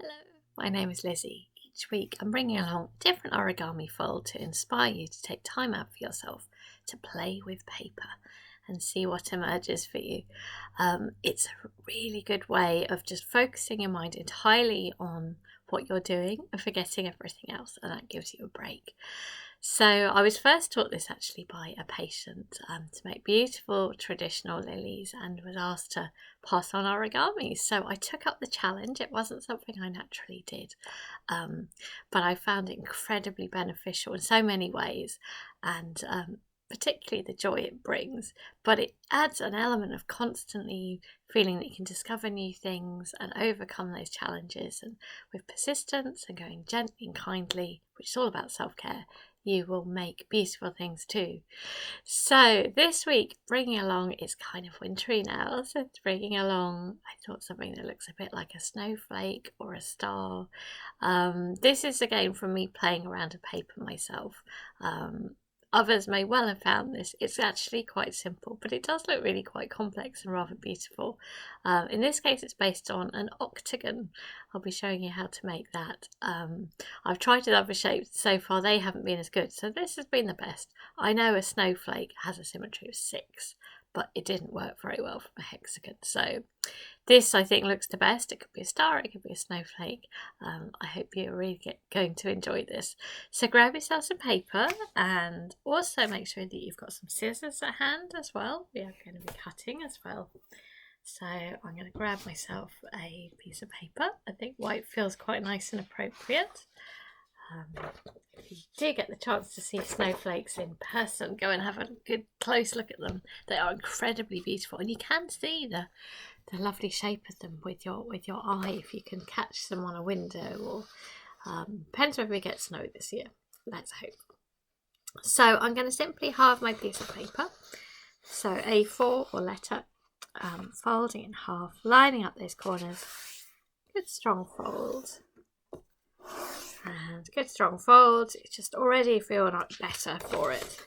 Hello, my name is Lizzie. Each week I'm bringing along a different origami fold to inspire you to take time out for yourself to play with paper and see what emerges for you. It's a really good way of just focusing your mind entirely on what you're doing and forgetting everything else, and that gives you a break. So I was first taught this actually by a patient to make beautiful traditional lilies, and was asked to pass on origami. So I took up the challenge. It wasn't something I naturally did, but I found it incredibly beneficial in so many ways, and particularly the joy it brings. But it adds an element of constantly feeling that you can discover new things and overcome those challenges, and with persistence and going gently and kindly, which is all about self-care, you will make beautiful things too. So this week, bringing along, it's kind of wintry now, so it's bringing along, I thought, something that looks a bit like a snowflake or a star. This is again from me playing around with paper myself. Others may well have found this. It's actually quite simple, but it does look really quite complex and rather beautiful. In this case, it's based on an octagon. I'll be showing you how to make that. I've tried with other shapes so far, they haven't been as good, so this has been the best. I know a snowflake has a symmetry of 6, but it didn't work very well from a hexagon. So this, I think, looks the best. It could be a star, it could be a snowflake. I hope you're really going to enjoy this. So grab yourself some paper, and also make sure that you've got some scissors at hand as well. We are going to be cutting as well. So I'm going to grab myself a piece of paper. I think white feels quite nice and appropriate. If you do get the chance to see snowflakes in person, go and have a good close look at them. They are incredibly beautiful, and you can see the lovely shape of them with your eye if you can catch them on a window, or depends whether we get snow this year. Let's hope. So I'm going to simply halve my piece of paper, so A4 or letter, folding in half, lining up those corners. Good strong fold. And good strong fold. You just already feel like better for it.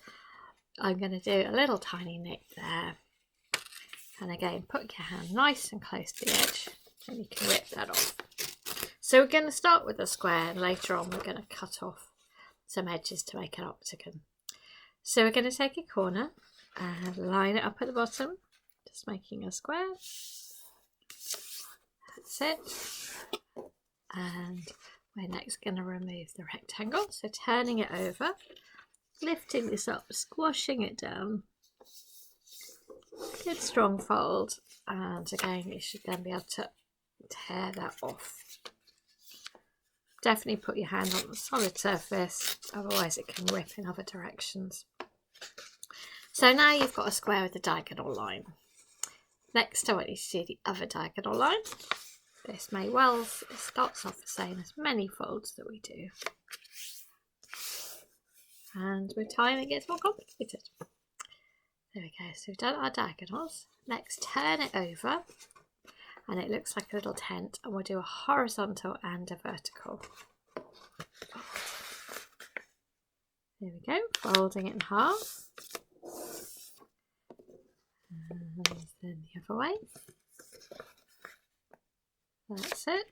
I'm going to do a little tiny nick there, and again put your hand nice and close to the edge, and you can rip that off. So we're going to start with a square, and later on we're going to cut off some edges to make an octagon. So we're going to take a corner and line it up at the bottom, just making a square. That's it. And we're next going to remove the rectangle, so turning it over, lifting this up, squashing it down. Good strong fold, and again you should then be able to tear that off. Definitely put your hand on the solid surface, otherwise it can rip in other directions. So now you've got a square with a diagonal line. Next I want you to do the other diagonal line. This may well, it starts off the same as many folds that we do, and with time it gets more complicated. There we go, so we've done our diagonals. Next, turn it over, and it looks like a little tent, and we'll do a horizontal and a vertical. There we go, folding it in half, and then the other way. That's it.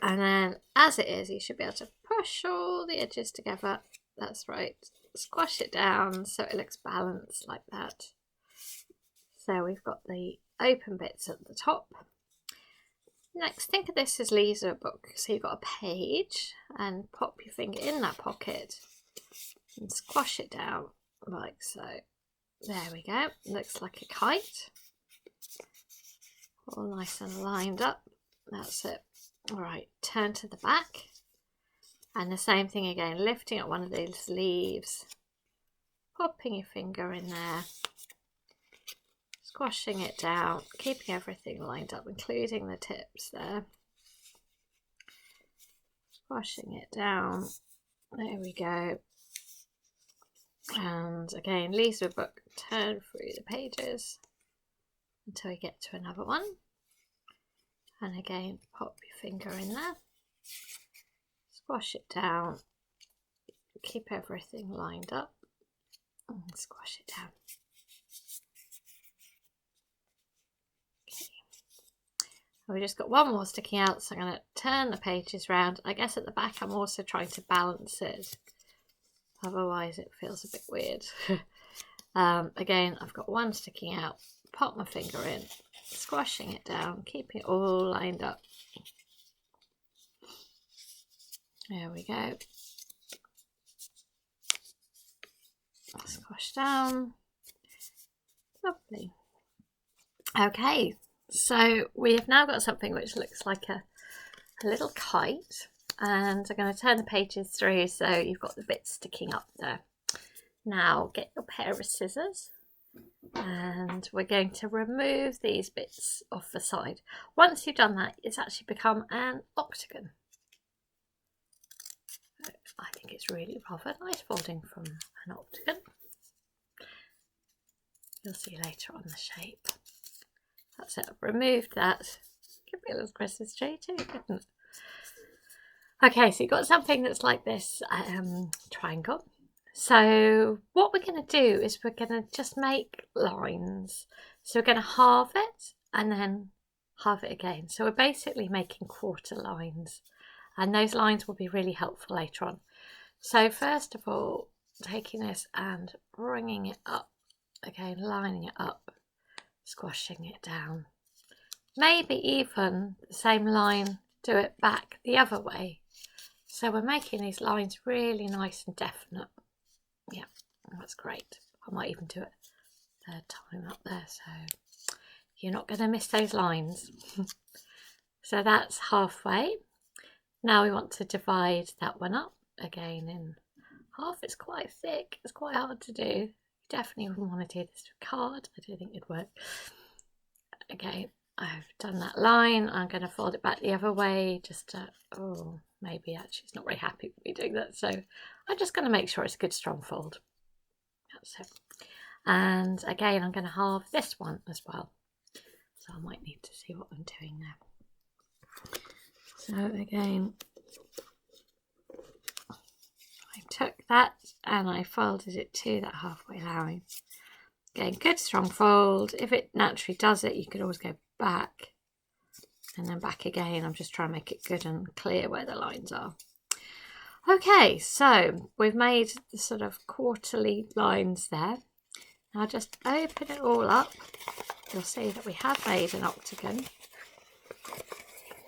And then as it is, you should be able to push all the edges together. That's right. Squash it down so it looks balanced like that. So we've got the open bits at the top. Next, think of this as leaves of a book. So you've got a page, and pop your finger in that pocket and squash it down like so. There we go. Looks like a kite. All nice and lined up. That's it. Alright, turn to the back, and the same thing again, lifting up one of these leaves, popping your finger in there, squashing it down, keeping everything lined up, including the tips there. Squashing it down. There we go. And again, leaves of a book, turn through the pages until you get to another one, and again pop your finger in there, squash it down, keep everything lined up, and squash it down. We've just got one more sticking out, so I'm going to turn the pages round. I guess at the back I'm also trying to balance it, otherwise it feels a bit weird. Again, I've got one sticking out, pop my finger in, squashing it down, keeping it all lined up. There we go. Squash down. Lovely. Okay, so we have now got something which looks like a little kite, and I'm going to turn the pages through so you've got the bits sticking up there. Now get your pair of scissors and we're going to remove these bits off the side. Once you've done that, it's actually become an octagon. I think it's really rather nice folding from an octagon. You'll see later on the shape. That's it, I've removed that. Could be a little Christmas tree too, couldn't it? Okay, so you've got something that's like this triangle. So what we're going to do is we're going to just make lines. So we're going to halve it and then halve it again. So we're basically making quarter lines, and those lines will be really helpful later on. So first of all, taking this and bringing it up, again lining it up, squashing it down. Maybe even the same line, do it back the other way. So we're making these lines really nice and definite. Yeah, that's great. I might even do it third time up there, so you're not going to miss those lines. So that's halfway. Now we want to divide that one up again in half. It's quite thick, it's quite hard to do. You definitely wouldn't want to do this with a card. I don't think it'd work. Okay, I've done that line. I'm going to fold it back the other way just to, oh, maybe actually it's not very happy with me doing that, so I'm just going to make sure it's a good strong fold. That's it. And again, I'm going to halve this one as well, so I might need to see what I'm doing there. So again, I took that and I folded it to that halfway line. Again, good strong fold. If it naturally does it, you could always go back and then back again. I'm just trying to make it good and clear where the lines are. Okay, so we've made the sort of quarterly lines there. Now just open it all up. You'll see that we have made an octagon.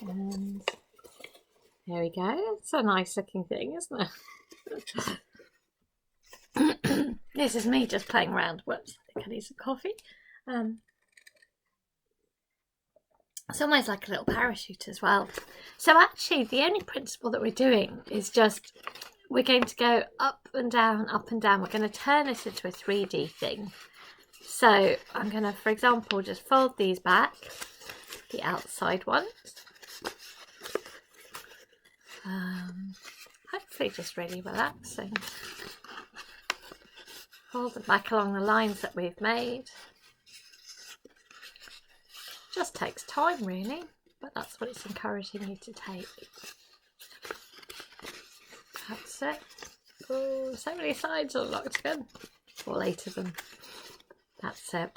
And there we go. It's a nice looking thing, isn't it? This is me just playing around. Whoops, I think I need some coffee. It's almost like a little parachute as well. So actually the only principle that we're doing is just, we're going to go up and down, up and down. We're going to turn this into a 3D thing. So I'm going to, for example, just fold these back, the outside ones. Hopefully just really relaxing. Fold them back along the lines that we've made. Just takes time really, but that's what it's encouraging you to take. That's it. Oh, so many sides on an octagon, or 8 of them. That's it.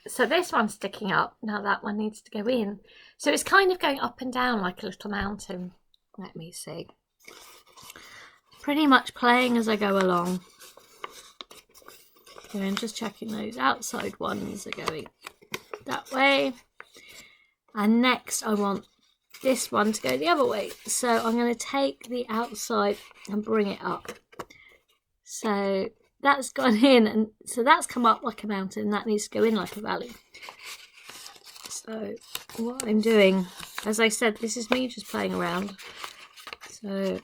So this one's sticking up. Now that one needs to go in. So it's kind of going up and down like a little mountain. Let me see. Pretty much playing as I go along. And just checking those outside ones are going that way. And next I want this one to go the other way. So I'm going to take the outside and bring it up. So that's gone in, and so that's come up like a mountain, and that needs to go in like a valley. So what I'm doing, as I said, this is me just playing around. So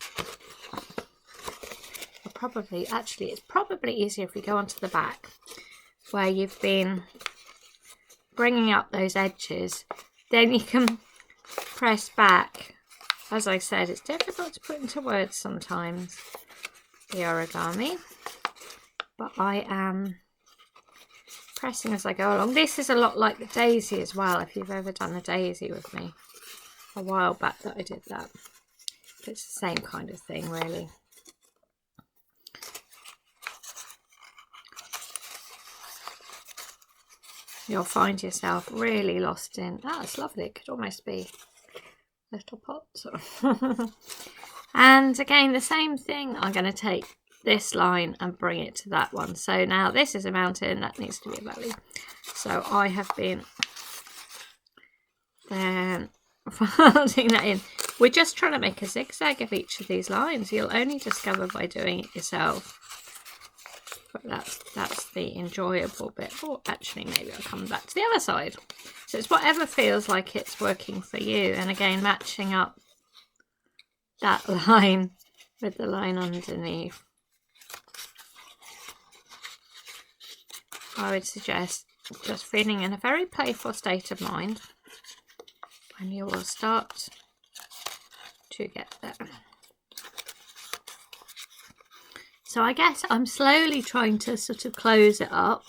it's probably easier if we go onto the back where you've been bringing up those edges. Then you can press back. As I said, it's difficult to put into words sometimes, the origami, but I am pressing as I go along. This is a lot like the daisy as well, if you've ever done a daisy with me. A while back that I did that. It's the same kind of thing really. you'll find yourself really lost in, it's lovely, it could almost be little pots. And again, the same thing, I'm going to take this line and bring it to that one. So now this is a mountain, that needs to be a valley. So I have been then folding that in. We're just trying to make a zigzag of each of these lines. You'll only discover by doing it yourself. But that's the enjoyable bit. Oh, actually, maybe I'll come back to the other side. So it's whatever feels like it's working for you. And again, matching up that line with the line underneath. I would suggest just feeling in a very playful state of mind, and you will start to get there. So I guess I'm slowly trying to sort of close it up,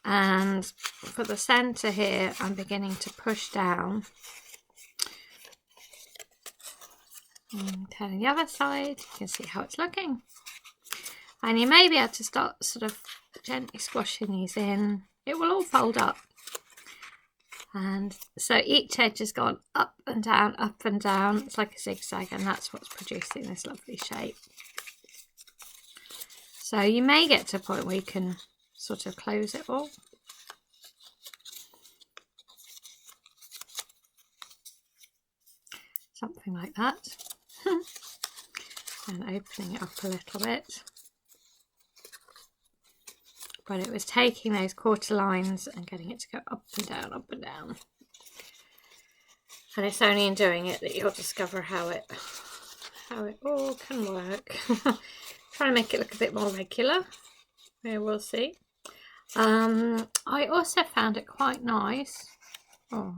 and for the centre here I'm beginning to push down. And turning the other side, you can see how it's looking. And you may be able to start sort of gently squashing these in. It will all fold up. And so each edge has gone up and down, up and down. It's like a zigzag, and that's what's producing this lovely shape. So you may get to a point where you can sort of close it all. Something like that. And opening it up a little bit. But it was taking those quarter lines and getting it to go up and down, up and down. And it's only in doing it that you'll discover how it all can work. Trying to make it look a bit more regular. We'll see. I also found it quite nice. Oh,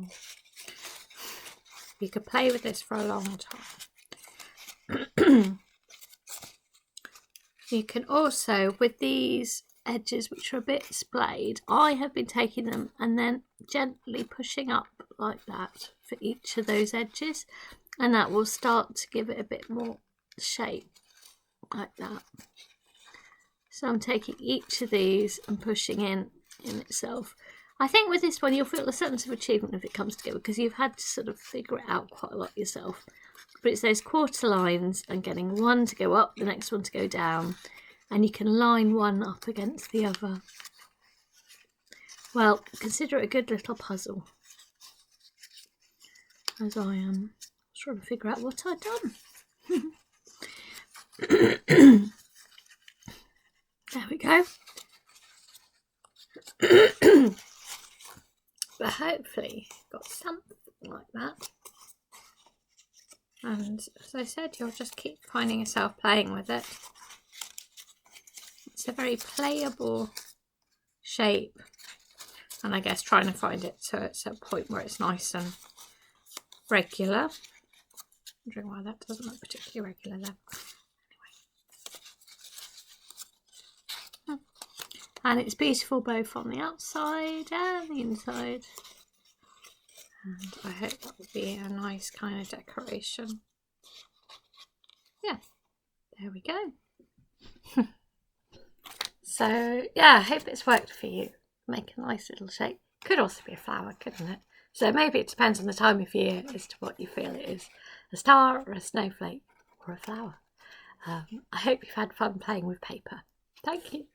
you could play with this for a long time. You can also, with these edges which are a bit splayed, I have been taking them and then gently pushing up like that for each of those edges, and that will start to give it a bit more shape like that. So I'm taking each of these and pushing in itself. I think with this one you'll feel a sense of achievement if it comes together, because you've had to sort of figure it out quite a lot yourself. But it's those quarter lines and getting one to go up, the next one to go down, and you can line one up against the other. Well, consider it a good little puzzle, as I am trying to figure out what I've done. There we go. But hopefully got something like that. And as I said, you'll just keep finding yourself playing with it. It's a very playable shape, and I guess trying to find it so it's at a point where it's nice and regular. I'm wondering why that doesn't look particularly regular there. Anyway. And it's beautiful both on the outside and the inside. And I hope that will be a nice kind of decoration. Yeah, there we go. So yeah, I hope it's worked for you. Make a nice little shape. Could also be a flower, couldn't it? So maybe it depends on the time of year as to what you feel it is. A star or a snowflake or a flower. I hope you've had fun playing with paper. Thank you.